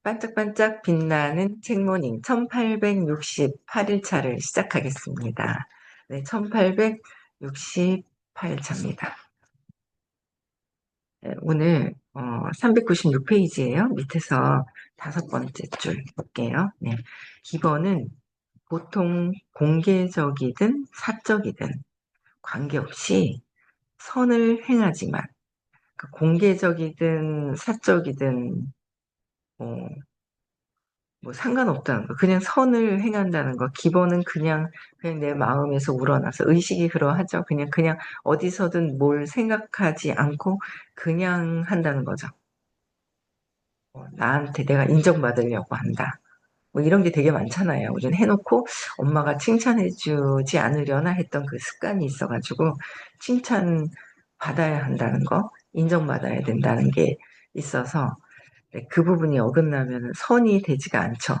반짝반짝 빛나는 책모닝 1868일차를 시작하겠습니다. 네, 1868차입니다. 네, 오늘 396페이지예요. 밑에서 5번째 줄 볼게요. 네, 기본은 보통 공개적이든 사적이든 관계없이 선을 행하지만, 그 공개적이든 사적이든 뭐 상관없다는 거. 그냥 선을 행한다는 거. 기본은 그냥 내 마음에서 우러나서 의식이 그러하죠. 그냥 어디서든 뭘 생각하지 않고 그냥 한다는 거죠. 나한테 내가 인정받으려고 한다. 뭐 이런 게 되게 많잖아요. 우리는 해놓고 엄마가 칭찬해주지 않으려나 했던 그 습관이 있어가지고 칭찬 받아야 한다는 거, 인정받아야 된다는 게 있어서 네, 그 부분이 어긋나면 선이 되지가 않죠.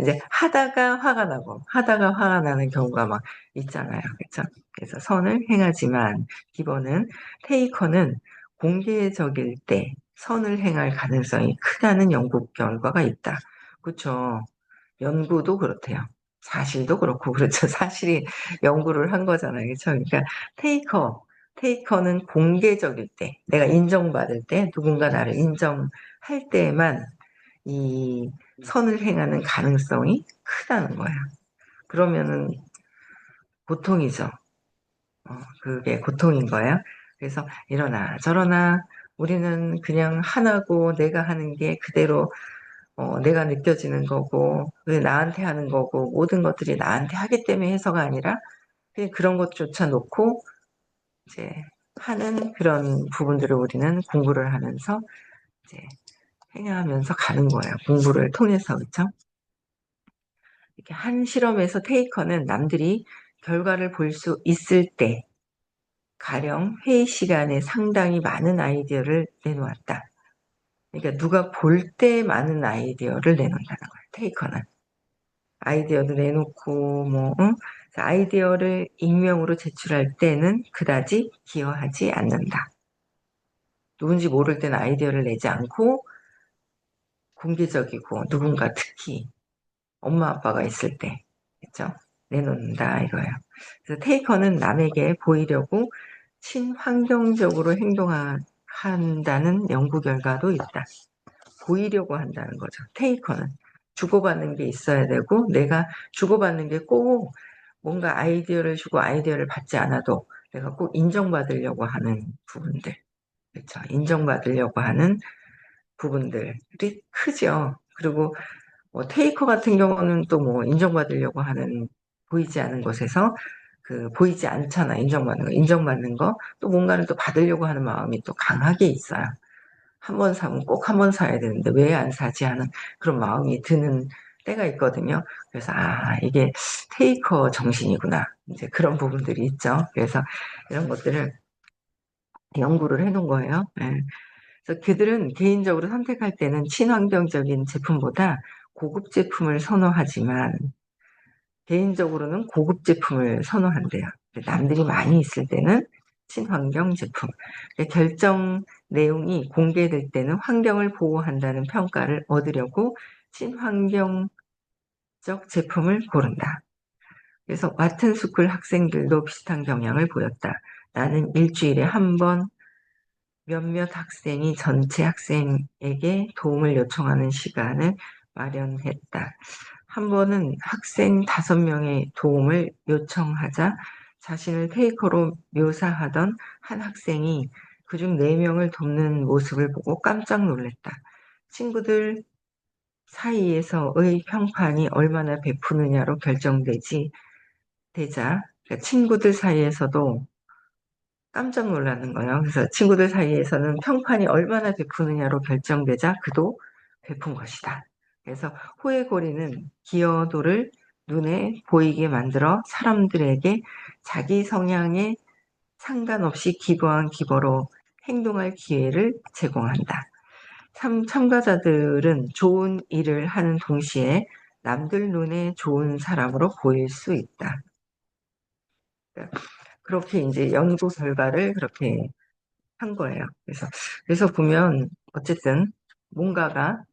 이제 하다가 화가 나는 경우가 막 있잖아요. 그렇죠? 그래서 선을 행하지만 기본은 테이커는 공개적일 때 선을 행할 가능성이 크다는 연구 결과가 있다. 그렇죠? 연구도 그렇대요. 사실도 그렇고 그렇죠. 사실이 연구를 한 거잖아요. 그렇죠? 그러니까 테이커는 공개적일 때, 내가 인정받을 때, 누군가 나를 인정할 때에만 이 선을 행하는 가능성이 크다는 거야. 그러면은 고통이죠. 그게 고통인 거야. 그래서 이러나 저러나 우리는 그냥 하나고 내가 하는 게 그대로 내가 느껴지는 거고 그게 나한테 하는 거고 모든 것들이 나한테 하기 때문에 해서가 아니라 그냥 그런 것조차 놓고 이제 하는 그런 부분들을 우리는 공부를 하면서 이제 행하면서 가는 거예요. 공부를 통해서. 그렇죠? 이렇게 한 실험에서 테이커는 남들이 결과를 볼 수 있을 때 가령 회의 시간에 상당히 많은 아이디어를 내놓았다. 그러니까 누가 볼 때 많은 아이디어를 내놓는다는 거예요. 테이커는. 아이디어도 내놓고 뭐 응? 아이디어를 익명으로 제출할 때는 그다지 기여하지 않는다. 누군지 모를 때는 아이디어를 내지 않고 공개적이고 누군가 특히 엄마 아빠가 있을 때 그렇죠? 내놓는다 이거예요. 그래서 테이커는 남에게 보이려고 친환경적으로 행동한다는 연구 결과도 있다. 보이려고 한다는 거죠. 테이커는 주고받는 게 있어야 되고 내가 주고받는 게 꼭 뭔가 아이디어를 주고 아이디어를 받지 않아도 내가 꼭 인정받으려고 하는 부분들, 그렇죠? 인정받으려고 하는 부분들이 크죠. 그리고 뭐 테이커 같은 경우는 또 뭐 인정받으려고 하는 보이지 않은 곳에서 그 보이지 않잖아. 인정받는 거 또 뭔가를 또 받으려고 하는 마음이 또 강하게 있어요. 한 번 사면 꼭 한 번 사야 되는데 왜 안 사지 하는 그런 마음이 드는 때가 있거든요. 그래서 이게 테이커 정신이구나. 이제 그런 부분들이 있죠. 그래서 이런 것들을 연구를 해놓은 거예요. 예. 그래서 그들은 개인적으로 선택할 때는 친환경적인 제품보다 고급 제품을 선호하지만 개인적으로는 고급 제품을 선호한대요. 남들이 많이 있을 때는 친환경 제품. 결정 내용이 공개될 때는 환경을 보호한다는 평가를 얻으려고 친환경적 제품을 고른다. 그래서 와튼스쿨 학생들도 비슷한 경향을 보였다. 나는 일주일에 한 번 몇몇 학생이 전체 학생에게 도움을 요청하는 시간을 마련했다. 한 번은 학생 5명의 도움을 요청하자 자신을 페이커로 묘사하던 한 학생이 그중 4명을 돕는 모습을 보고 깜짝 놀랐다. 친구들 사이에서의 평판이 얼마나 베푸느냐로 되자 그러니까 친구들 사이에서도 깜짝 놀라는 거예요. 그래서 친구들 사이에서는 평판이 얼마나 베푸느냐로 결정되자 그도 베푼 것이다. 그래서 호해고리는 기여도를 눈에 보이게 만들어 사람들에게 자기 성향에 상관없이 기부한 기버로 행동할 기회를 제공한다. 참가자들은 좋은 일을 하는 동시에 남들 눈에 좋은 사람으로 보일 수 있다. 그렇게 이제 연구 결과를 그렇게 한 거예요. 그래서 보면 어쨌든 뭔가가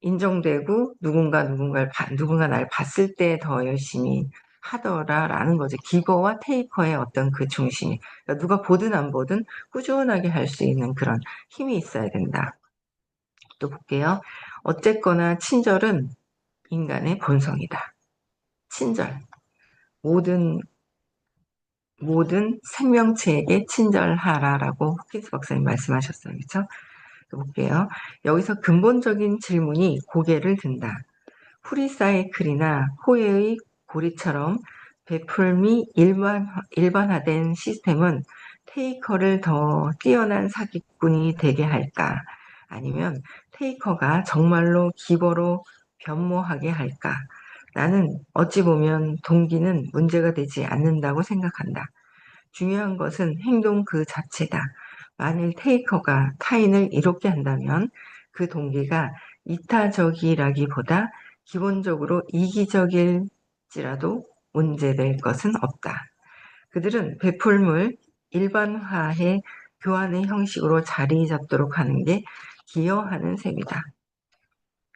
인정되고 누군가 날 봤을 때 더 열심히 하더라라는 거죠. 기거와 테이커의 어떤 그 중심이. 그러니까 누가 보든 안 보든 꾸준하게 할 수 있는 그런 힘이 있어야 된다. 또 볼게요. 어쨌거나 친절은 인간의 본성이다. 친절. 모든 생명체에게 친절하라라고 호킨스 박사님 말씀하셨어요. 그렇죠? 볼게요. 여기서 근본적인 질문이 고개를 든다. 프리사이클이나 호혜의 고리처럼 베풀미 일반화된 시스템은 테이커를 더 뛰어난 사기꾼이 되게 할까? 아니면 테이커가 정말로 기버로 변모하게 할까? 나는 어찌 보면 동기는 문제가 되지 않는다고 생각한다. 중요한 것은 행동 그 자체다. 만일 테이커가 타인을 이롭게 한다면 그 동기가 이타적이라기보다 기본적으로 이기적일지라도 문제될 것은 없다. 그들은 베풀물 일반화해 교환의 형식으로 자리 잡도록 하는 게 기여하는 셈이다.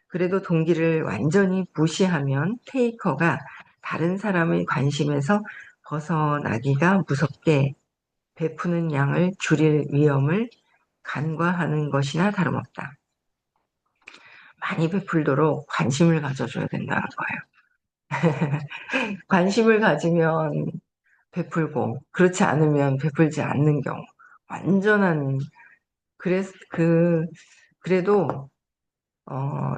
그래도 동기를 완전히 무시하면 테이커가 다른 사람의 관심에서 벗어나기가 무섭게 베푸는 양을 줄일 위험을 간과하는 것이나 다름없다. 많이 베풀도록 관심을 가져줘야 된다는 거예요. 관심을 가지면 베풀고 그렇지 않으면 베풀지 않는 경우 완전한 그래도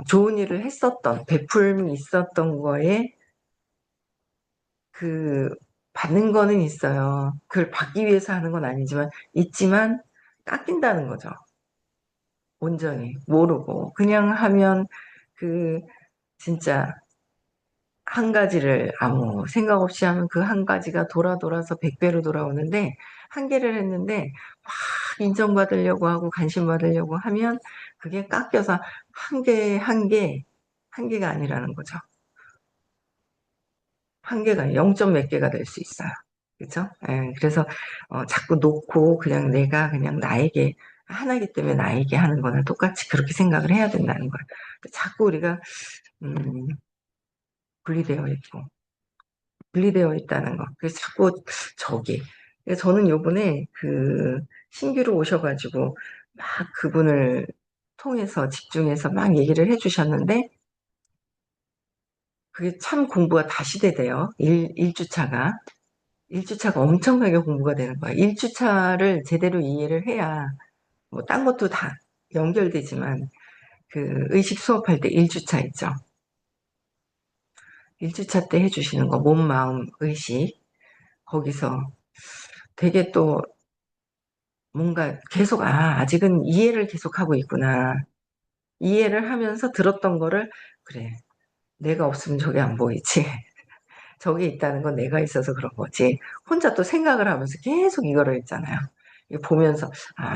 좋은 일을 했었던 베풀미 있었던 거에 그 받는 거는 있어요. 그걸 받기 위해서 하는 건 아니지만 있지만 깎인다는 거죠. 온전히 모르고 그냥 하면 그 진짜 한 가지를 아무 생각 없이 하면 그 한 가지가 돌아서 100배로 돌아오는데 한 개를 했는데 막 인정받으려고 하고 관심 받으려고 하면 그게 깎여서 한 개가 아니라는 거죠. 한 개가 0점 몇 개가 될 수 있어요. 그렇죠? 예, 그래서 자꾸 놓고 그냥 내가 그냥 나에게 하나이기 때문에 나에게 하는 거는 똑같이 그렇게 생각을 해야 된다는 거예요. 자꾸 우리가 음, 분리되어 있고 분리되어 있다는 거. 그래서 자꾸 저기. 그래서 저는 요번에 그 신규로 오셔가지고 막 그분을 통해서 집중해서 막 얘기를 해주셨는데 그게 참 공부가 다시 되대요. 1주차가. 1주차가 엄청나게 공부가 되는 거야. 1주차를 제대로 이해를 해야 뭐 딴 것도 다 연결되지만 그 의식 수업할 때 1주차 있죠. 1주차 때 해주시는 거, 몸, 마음, 의식. 거기서 되게 또 뭔가 계속, 아직은 이해를 계속 하고 있구나. 이해를 하면서 들었던 거를, 그래, 내가 없으면 저게 안 보이지. 저기 있다는 건 내가 있어서 그런 거지. 혼자 또 생각을 하면서 계속 이거를 했잖아요. 이거 보면서,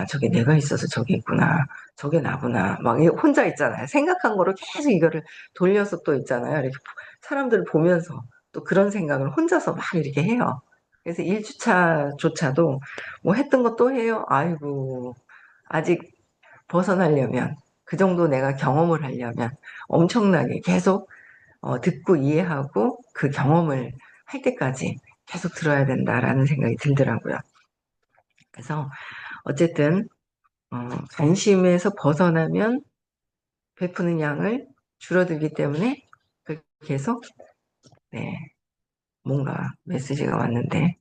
저게 내가 있어서 저기 있구나. 저게 나구나. 막 혼자 있잖아요. 생각한 거를 계속 이거를 돌려서 또 있잖아요. 이렇게 사람들을 보면서 또 그런 생각을 혼자서 막 이렇게 해요. 그래서 1주차조차도 뭐 했던 거 또 해요. 아이고, 아직 벗어나려면, 그 정도 내가 경험을 하려면 엄청나게 계속 듣고 이해하고 그 경험을 할 때까지 계속 들어야 된다라는 생각이 들더라고요. 그래서 어쨌든 관심에서 벗어나면 베푸는 양을 줄어들기 때문에 계속 네, 뭔가 메시지가 왔는데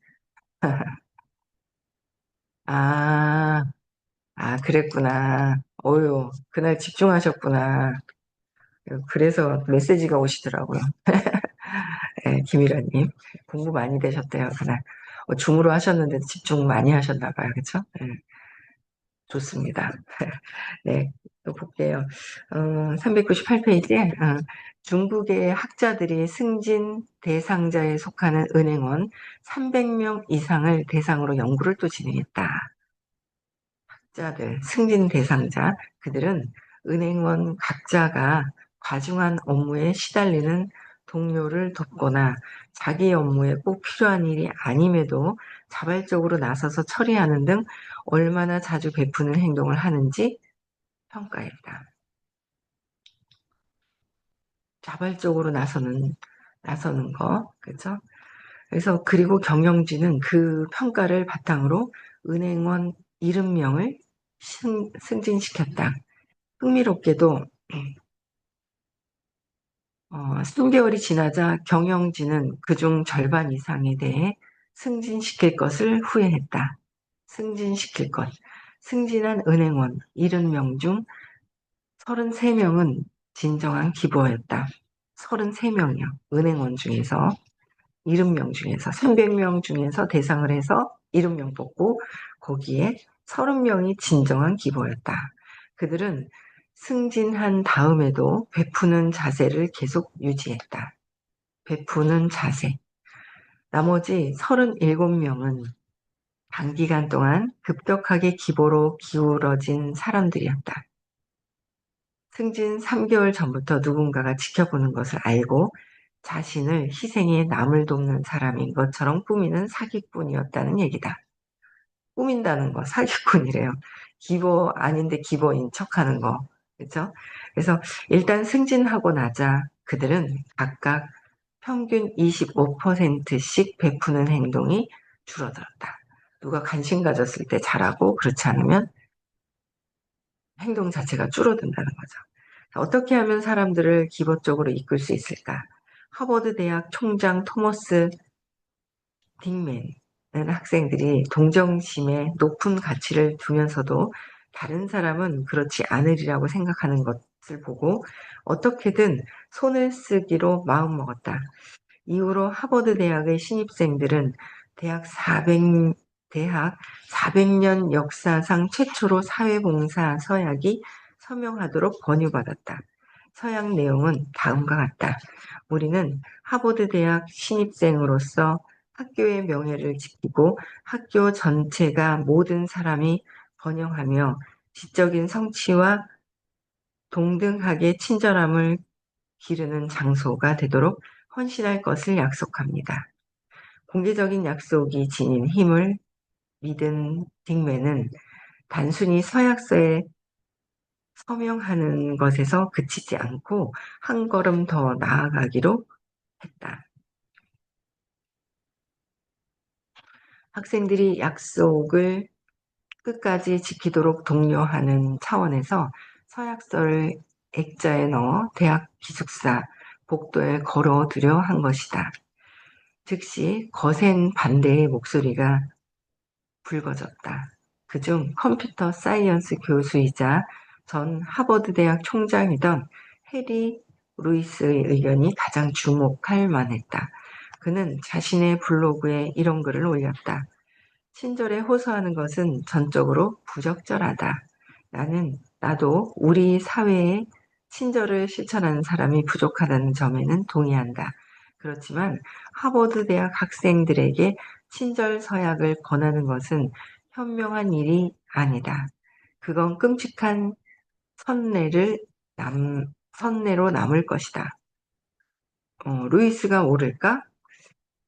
아, 그랬구나. 어유 그날 집중하셨구나. 그래서 메시지가 오시더라고요. 네, 김일아님 공부 많이 되셨대요 그날. 줌으로 하셨는데 집중 많이 하셨나 봐요. 그쵸? 네, 좋습니다. 네, 또 볼게요. 398페이지에 중국의 학자들이 승진 대상자에 속하는 은행원 300명 이상을 대상으로 연구를 또 진행했다. 학자들, 승진 대상자, 그들은 은행원 각자가 과중한 업무에 시달리는 동료를 돕거나 자기 업무에 꼭 필요한 일이 아님에도 자발적으로 나서서 처리하는 등 얼마나 자주 베푸는 행동을 하는지 평가했다. 자발적으로 나서는 거, 그죠? 그래서 그리고 경영진은 그 평가를 바탕으로 은행원 70명을 승진시켰다. 흥미롭게도 수개월이 지나자 경영진은 그중 절반 이상에 대해 승진시킬 것을 후회했다. 승진시킬 것. 승진한 은행원 70명 중 33명은 진정한 기부였다. 33명이요. 은행원 중에서 70명 중에서 300명 중에서 대상을 해서 70명 뽑고 거기에 30명이 진정한 기부였다. 그들은 승진한 다음에도 베푸는 자세를 계속 유지했다. 베푸는 자세. 나머지 37명은 단기간 동안 급격하게 기부로 기울어진 사람들이었다. 승진 3개월 전부터 누군가가 지켜보는 것을 알고 자신을 희생해 남을 돕는 사람인 것처럼 꾸미는 사기꾼이었다는 얘기다. 꾸민다는 거, 사기꾼이래요. 기버 아닌데 기버인 척하는 거. 그렇죠? 그래서 일단 승진하고 나자 그들은 각각 평균 25%씩 베푸는 행동이 줄어들었다. 누가 관심 가졌을 때 잘하고 그렇지 않으면 행동 자체가 줄어든다는 거죠. 어떻게 하면 사람들을 기본적으로 이끌 수 있을까? 하버드 대학 총장 토머스 딩맨은 학생들이 동정심에 높은 가치를 두면서도 다른 사람은 그렇지 않으리라고 생각하는 것을 보고 어떻게든 손을 쓰기로 마음먹었다. 이후로 하버드 대학의 신입생들은 대학 400년 역사상 최초로 사회봉사 서약이 서명하도록 권유받았다. 서약 내용은 다음과 같다. 우리는 하버드 대학 신입생으로서 학교의 명예를 지키고 학교 전체가 모든 사람이 번영하며 지적인 성취와 동등하게 친절함을 기르는 장소가 되도록 헌신할 것을 약속합니다. 공개적인 약속이 지닌 힘을 믿은 딩맨은 단순히 서약서에 서명하는 것에서 그치지 않고 한 걸음 더 나아가기로 했다. 학생들이 약속을 끝까지 지키도록 독려하는 차원에서 서약서를 액자에 넣어 대학 기숙사 복도에 걸어두려 한 것이다. 즉시 거센 반대의 목소리가 불거졌다. 그중 컴퓨터 사이언스 교수이자 전 하버드 대학 총장이던 해리 루이스의 의견이 가장 주목할 만했다. 그는 자신의 블로그에 이런 글을 올렸다. 친절에 호소하는 것은 전적으로 부적절하다. 나도 우리 사회에 친절을 실천하는 사람이 부족하다는 점에는 동의한다. 그렇지만 하버드 대학 학생들에게 친절 서약을 권하는 것은 현명한 일이 아니다. 그건 끔찍한 선례를 선례로 남을 것이다. 루이스가 옳을까?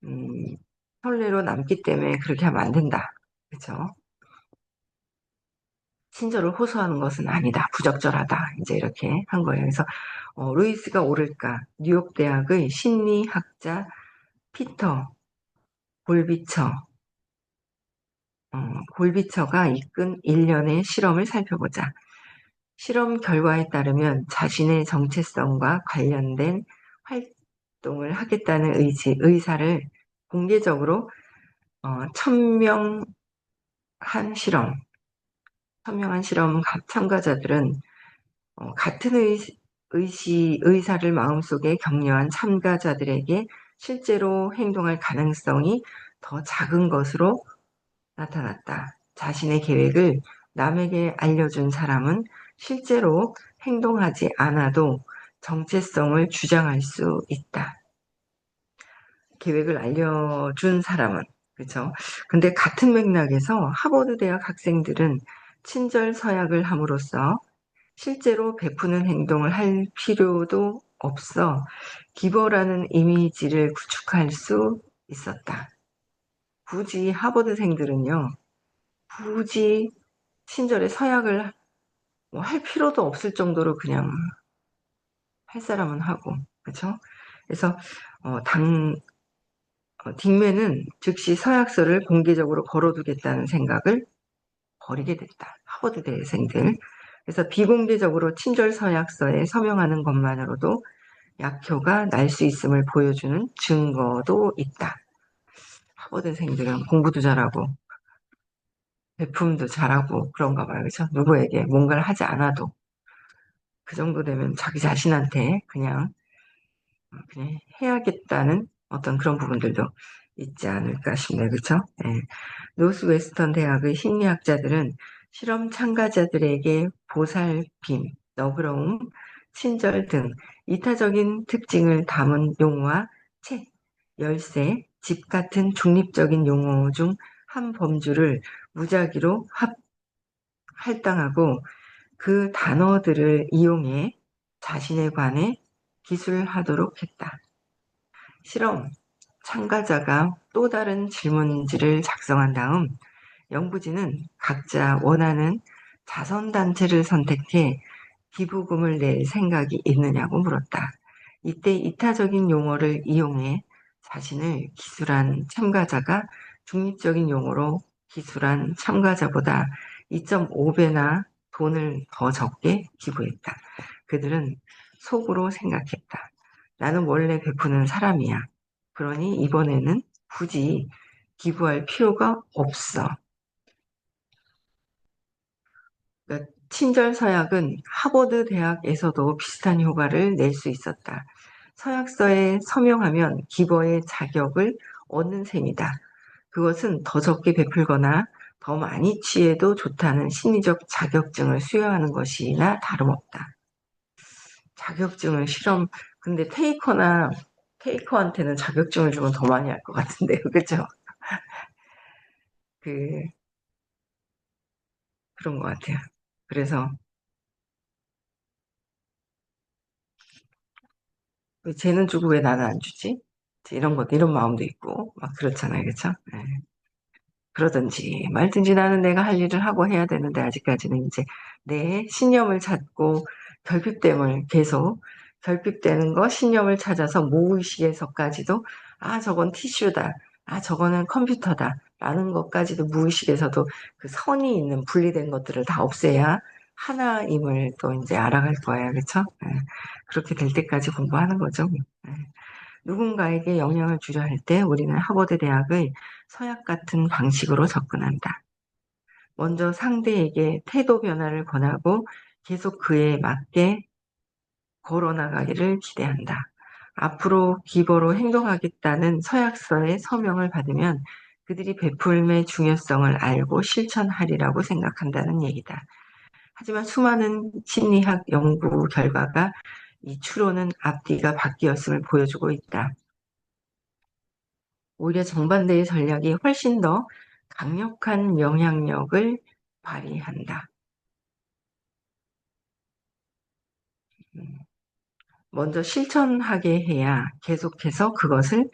음, 선례로 남기 때문에 그렇게 하면 안 된다. 그렇죠? 친절을 호소하는 것은 아니다. 부적절하다. 이제 이렇게 한 거예요. 그래서 루이스가 옳을까? 뉴욕 대학의 심리학자 피터 골비처 골비처가 이끈 일련의 실험을 살펴보자. 실험 결과에 따르면 자신의 정체성과 관련된 활동을 하겠다는 의사를 공개적으로 천명한 실험, 천명한 실험 참가자들은 같은 의사를 마음속에 격려한 참가자들에게 실제로 행동할 가능성이 더 작은 것으로 나타났다. 자신의 계획을 남에게 알려준 사람은 실제로 행동하지 않아도 정체성을 주장할 수 있다. 계획을 알려준 사람은. 그렇죠? 근데 같은 맥락에서 하버드 대학 학생들은 친절 서약을 함으로써 실제로 베푸는 행동을 할 필요도 없어 기버라는 이미지를 구축할 수 있었다. 굳이 하버드생들은요. 굳이 친절에 서약을 뭐할 필요도 없을 정도로 그냥 할 사람은 하고 그렇죠? 그래서 딩맨은 즉시 서약서를 공개적으로 걸어두겠다는 생각을 버리게 됐다. 하버드 대생들. 그래서 비공개적으로 친절 서약서에 서명하는 것만으로도 약효가 날 수 있음을 보여주는 증거도 있다. 하버드생들은 공부도 잘하고 배품도 잘하고 그런가 봐요. 그렇죠? 누구에게 뭔가를 하지 않아도 그 정도 되면 자기 자신한테 그냥 해야겠다는 어떤 그런 부분들도 있지 않을까 싶네요. 그렇죠? 네. 노스웨스턴 대학의 심리학자들은 실험 참가자들에게 보살핌, 너그러움, 친절 등 이타적인 특징을 담은 용어와 책, 열쇠, 집 같은 중립적인 용어 중 한 범주를 무작위로 할당하고 그 단어들을 이용해 자신에 관해 기술하도록 했다. 실험 참가자가 또 다른 질문지를 작성한 다음 연구진은 각자 원하는 자선단체를 선택해 기부금을 낼 생각이 있느냐고 물었다. 이때 이타적인 용어를 이용해 자신을 기술한 참가자가 중립적인 용어로 기술한 참가자보다 2.5배나 돈을 더 적게 기부했다. 그들은 속으로 생각했다. 나는 원래 베푸는 사람이야. 그러니 이번에는 굳이 기부할 필요가 없어. 그러니까 친절 서약은 하버드 대학에서도 비슷한 효과를 낼 수 있었다. 서약서에 서명하면 기버의 자격을 얻는 셈이다. 그것은 더 적게 베풀거나 더 많이 취해도 좋다는 심리적 자격증을 수여하는 것이나 다름없다. 자격증을 근데 테이커한테는 자격증을 주면 더 많이 할 것 같은데요. 그죠? 그, 그런 것 같아요. 그래서 왜 쟤는 주고 왜 나는 안 주지? 이런 마음도 있고, 막 그렇잖아요. 그쵸? 네. 그러든지 말든지 나는 내가 할 일을 하고 해야 되는데 아직까지는 이제 내 신념을 찾고 결핍되는 거 신념을 찾아서 무의식에서까지도 저건 티슈다. 저거는 컴퓨터다. 라는 것까지도 무의식에서도 그 선이 있는 분리된 것들을 다 없애야 하나임을 또 이제 알아갈 거예요. 그쵸? 네. 그렇게 될 때까지 공부하는 거죠. 네. 누군가에게 영향을 주려 할 때 우리는 하버드 대학의 서약 같은 방식으로 접근한다. 먼저 상대에게 태도 변화를 권하고 계속 그에 맞게 걸어나가기를 기대한다. 앞으로 기버로 행동하겠다는 서약서의 서명을 받으면 그들이 베풀음의 중요성을 알고 실천하리라고 생각한다는 얘기다. 하지만 수많은 심리학 연구 결과가 이 추론은 앞뒤가 바뀌었음을 보여주고 있다. 오히려 정반대의 전략이 훨씬 더 강력한 영향력을 발휘한다. 음, 먼저 실천하게 해야 계속해서 그것을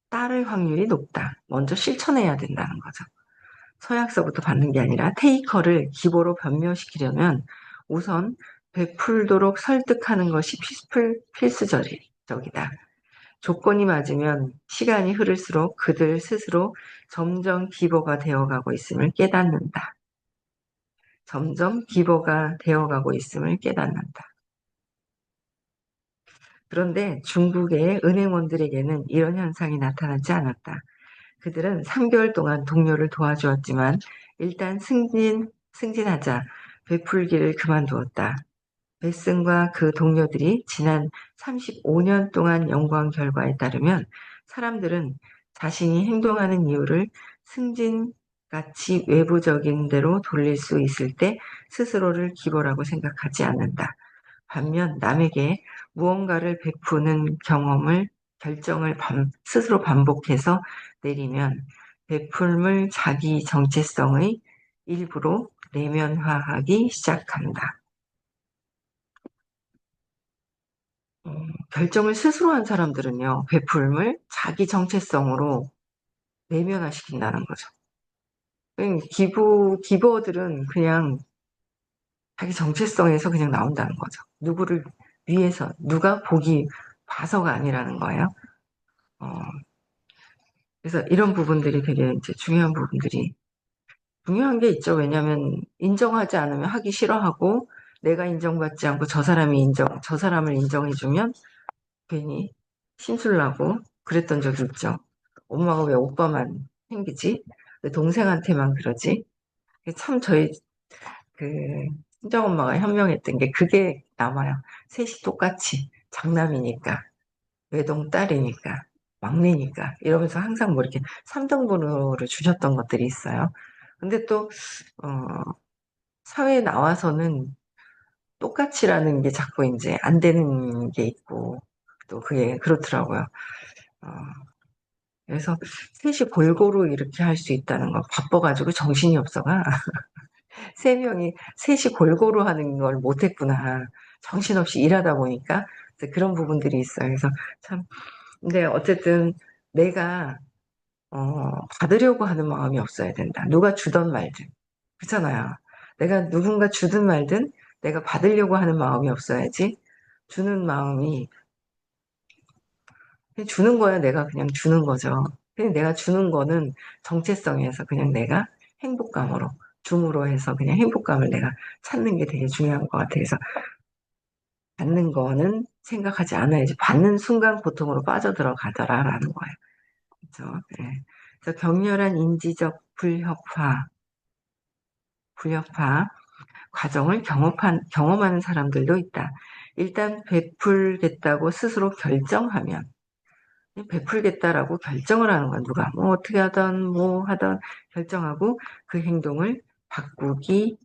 따를 확률이 높다. 먼저 실천해야 된다는 거죠. 서약서부터 받는 게 아니라 테이커를 기보로 변묘시키려면 우선 베풀도록 설득하는 것이 필수적이다. 조건이 맞으면 시간이 흐를수록 그들 스스로 점점 기보가 되어가고 있음을 깨닫는다. 점점 기보가 되어가고 있음을 깨닫는다. 그런데 중국의 은행원들에게는 이런 현상이 나타나지 않았다. 그들은 3개월 동안 동료를 도와주었지만 일단 승진하자 베풀기를 그만두었다. 베슨과 그 동료들이 지난 35년 동안 연구한 결과에 따르면 사람들은 자신이 행동하는 이유를 승진같이 외부적인 데로 돌릴 수 있을 때 스스로를 기보라고 생각하지 않는다. 반면 남에게 무언가를 베푸는 결정을 스스로 반복해서 내리면 베풀물 자기 정체성의 일부로 내면화하기 시작한다. 결정을 스스로 한 사람들은요, 베풀물 자기 정체성으로 내면화시킨다는 거죠. 기부어들은 그냥 자기 정체성에서 그냥 나온다는 거죠. 누구를 위해서, 누가 보기 봐서가 아니라는 거예요. 어, 그래서 이런 부분들이 되게 이제 중요한 부분들이 중요한 게 있죠. 왜냐하면 인정하지 않으면 하기 싫어하고 내가 인정받지 않고 저 사람을 인정해주면 괜히 심술나고 그랬던 적이 있죠. 엄마가 왜 오빠만 챙기지? 왜 동생한테만 그러지? 참 저희 그 친정엄마가 현명했던 게 그게 남아요. 셋이 똑같이 장남이니까 외동딸이니까 막내니까 이러면서 항상 뭐 이렇게 3등분으로 주셨던 것들이 있어요. 근데 또 사회에 나와서는 똑같이라는 게 자꾸 이제 안 되는 게 있고 또 그게 그렇더라고요. 어, 그래서 셋이 골고루 이렇게 할 수 있다는 거 바빠가지고 정신이 없어가 세 명이 셋이 골고루 하는 걸 못했구나. 정신없이 일하다 보니까 이제 그런 부분들이 있어요. 그래서 참 근데 어쨌든 내가 받으려고 하는 마음이 없어야 된다. 누가 주던 말든 그렇잖아요. 내가 누군가 주든 말든 내가 받으려고 하는 마음이 없어야지. 주는 마음이 그냥 주는 거야. 내가 그냥 주는 거죠. 그냥 내가 주는 거는 정체성에서 그냥 내가 행복감으로 줌으로 해서 그냥 행복감을 내가 찾는 게 되게 중요한 것 같아요. 그래서 받는 거는 생각하지 않아야지. 받는 순간 고통으로 빠져들어가더라라는 거예요. 그렇죠? 네. 그래서 격렬한 인지적 불협화 과정을 경험하는 사람들도 있다. 일단 베풀겠다고 스스로 결정하면 베풀겠다라고 결정을 하는 건 누가 뭐 어떻게 하던 뭐 하던 결정하고 그 행동을 바꾸기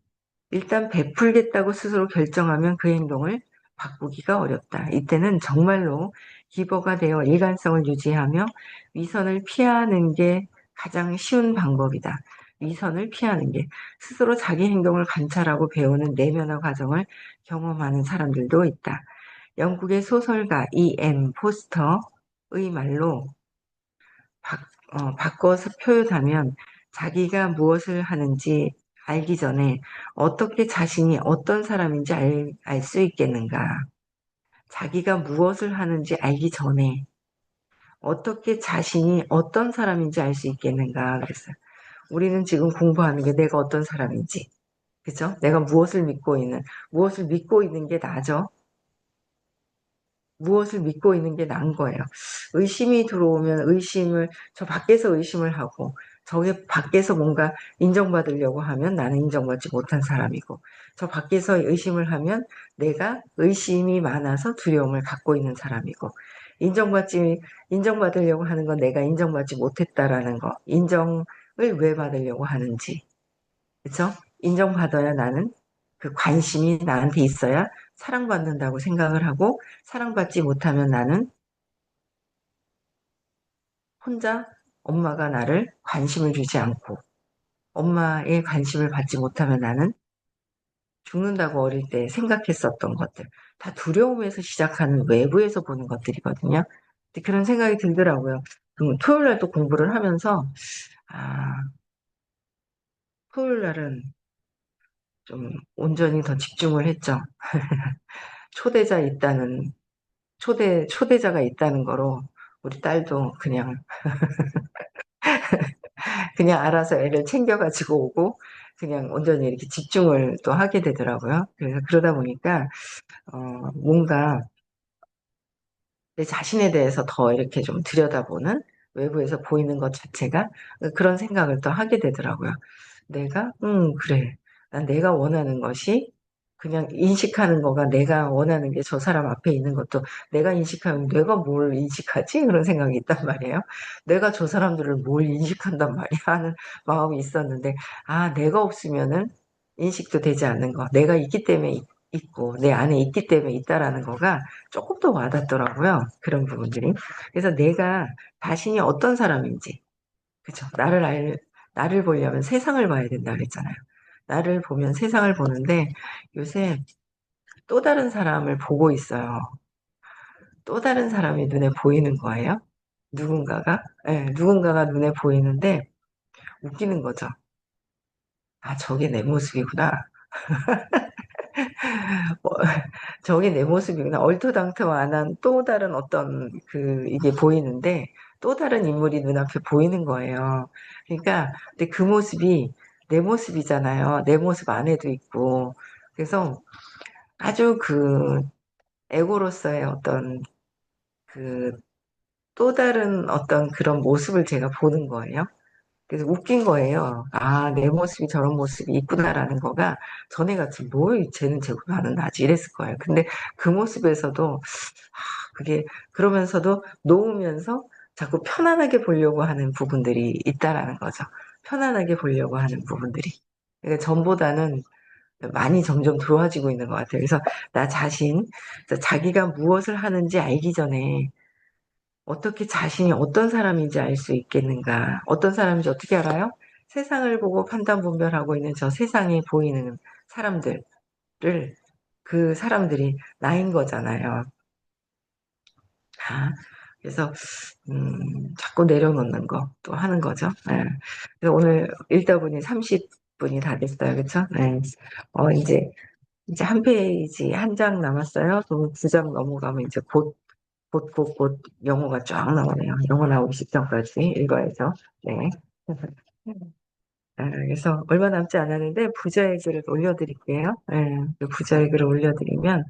일단 베풀겠다고 스스로 결정하면 그 행동을 바꾸기가 어렵다. 이때는 정말로 기버가 되어 일관성을 유지하며 위선을 피하는 게 가장 쉬운 방법이다. 위선을 피하는 게 스스로 자기 행동을 관찰하고 배우는 내면화 과정을 경험하는 사람들도 있다. 영국의 소설가 E.M. 포스터의 말로 바꿔서 표현하면 자기가 무엇을 하는지 알기 전에 어떻게 자신이 어떤 사람인지 알 수 있겠는가. 자기가 무엇을 하는지 알기 전에 어떻게 자신이 어떤 사람인지 알 수 있겠는가 그랬어요. 우리는 지금 공부하는 게 내가 어떤 사람인지, 그죠? 내가 무엇을 믿고 있는 게 나죠. 무엇을 믿고 있는 게 나은 거예요. 의심이 들어오면 저 밖에서 의심을 하고, 저게 밖에서 뭔가 인정받으려고 하면 나는 인정받지 못한 사람이고, 저 밖에서 의심을 하면 내가 의심이 많아서 두려움을 갖고 있는 사람이고, 인정받으려고 하는 건 내가 인정받지 못했다라는 거, 인정을 왜 받으려고 하는지, 그쵸? 인정받아야 나는 그 관심이 나한테 있어야 사랑받는다고 생각을 하고 사랑받지 못하면 나는 혼자 엄마가 나를 관심을 주지 않고 엄마의 관심을 받지 못하면 나는 죽는다고 어릴 때 생각했었던 것들 다 두려움에서 시작하는 외부에서 보는 것들이거든요. 근데 그런 생각이 들더라고요. 토요일 날 또 공부를 하면서 아, 토요일 날은 좀 온전히 더 집중을 했죠. 초대자 있다는 초대자가 있다는 거로 우리 딸도 그냥 알아서 애를 챙겨가지고 오고 그냥 온전히 이렇게 집중을 또 하게 되더라고요. 그래서 그러다 보니까 뭔가 내 자신에 대해서 더 이렇게 좀 들여다보는 외부에서 보이는 것 자체가 그런 생각을 또 하게 되더라고요. 그래. 난 내가 원하는 것이 그냥 인식하는 거가 내가 원하는 게 저 사람 앞에 있는 것도 내가 인식하면 내가 뭘 인식하지? 그런 생각이 있단 말이에요. 내가 저 사람들을 뭘 인식한단 말이야 하는 마음이 있었는데, 내가 없으면은 인식도 되지 않는 거. 내가 있기 때문에 있고, 내 안에 있기 때문에 있다라는 거가 조금 더 와닿더라고요. 그런 부분들이. 그래서 내가 자신이 어떤 사람인지, 그쵸. 나를 보려면 세상을 봐야 된다 그랬잖아요. 나를 보면 세상을 보는데 요새 또 다른 사람을 보고 있어요. 또 다른 사람이 눈에 보이는 거예요. 누군가가 눈에 보이는데 웃기는 거죠. 저게 내 모습이구나. 저게 내 모습이구나. 얼토당토안한 또 다른 어떤 이게 보이는데 또 다른 인물이 눈앞에 보이는 거예요. 그러니까 근데 그 모습이 내 모습이잖아요. 내 모습 안에도 있고. 그래서 아주 에고로서의 어떤 그 또 다른 어떤 그런 모습을 제가 보는 거예요. 그래서 웃긴 거예요. 아, 내 모습이 저런 모습이 있구나라는 거가 전에 같이 뭘 쟤는 쟤고 나는 나지 이랬을 거예요. 근데 그 모습에서도 그게 그러면서도 놓으면서 자꾸 편안하게 보려고 하는 부분들이 있다라는 거죠. 편안하게 보려고 하는 부분들이. 그러니까 전보다는 많이 점점 좋아지고 있는 것 같아요. 그래서 나 자신, 자기가 무엇을 하는지 알기 전에 어떻게 자신이 어떤 사람인지 알 수 있겠는가? 어떤 사람인지 어떻게 알아요? 세상을 보고 판단 분별하고 있는 저 세상에 보이는 사람들을 그 사람들이 나인 거잖아요. 아, 그래서 자꾸 내려놓는 거 또 하는 거죠. 예. 그래서 오늘 읽다 보니 30분이 다 됐어요. 그쵸? 네. 이제 한 페이지 한 장 남았어요. 또 두 장 넘어가면 이제 곧 영어가 쫙 나오네요. 영어 나오기 직전까지 읽어야죠. 네. 그래서 얼마 남지 않았는데 부자의 글을 올려드릴게요. 그 부자의 글을 올려드리면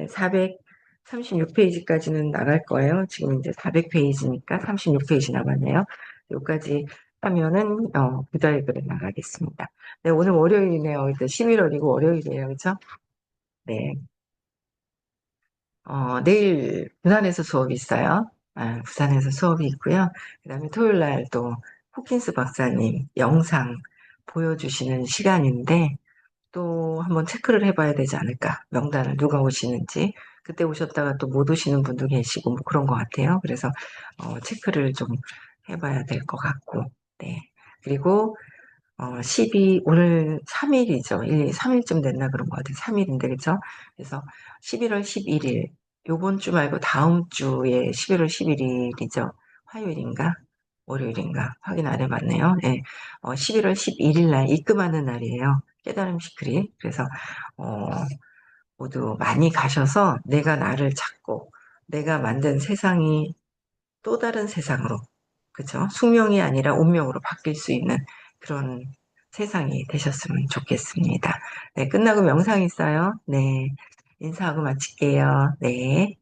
436페이지까지는 나갈 거예요. 지금 이제 400페이지니까 36페이지 남았네요. 여기까지 하면은 부자의 글을 나가겠습니다. 네, 오늘 월요일이네요. 일단 11월이고 월요일이에요. 그렇죠? 네. 내일 부산에서 수업이 있어요. 부산에서 수업이 있고요. 그 다음에 토요일 날 또 호킨스 박사님 영상 보여주시는 시간인데 또 한번 체크를 해봐야 되지 않을까. 명단을 누가 오시는지. 그때 오셨다가 또 못 오시는 분도 계시고 뭐 그런 것 같아요. 그래서 체크를 좀 해봐야 될 것 같고. 네. 그리고 오늘 3일이죠. 3일쯤 됐나 그런 것 같아요. 3일인데, 그죠? 그래서 11월 11일, 요번 주 말고 다음 주에 11월 11일이죠. 화요일인가? 월요일인가? 확인 안 해봤네요. 네. 11월 11일 날 입금하는 날이에요. 깨달음 시크릿. 그래서, 어, 모두 많이 가셔서 내가 나를 찾고, 내가 만든 세상이 또 다른 세상으로, 그죠? 숙명이 아니라 운명으로 바뀔 수 있는 그런 세상이 되셨으면 좋겠습니다. 네, 끝나고 명상 있어요. 네, 인사하고 마칠게요. 네.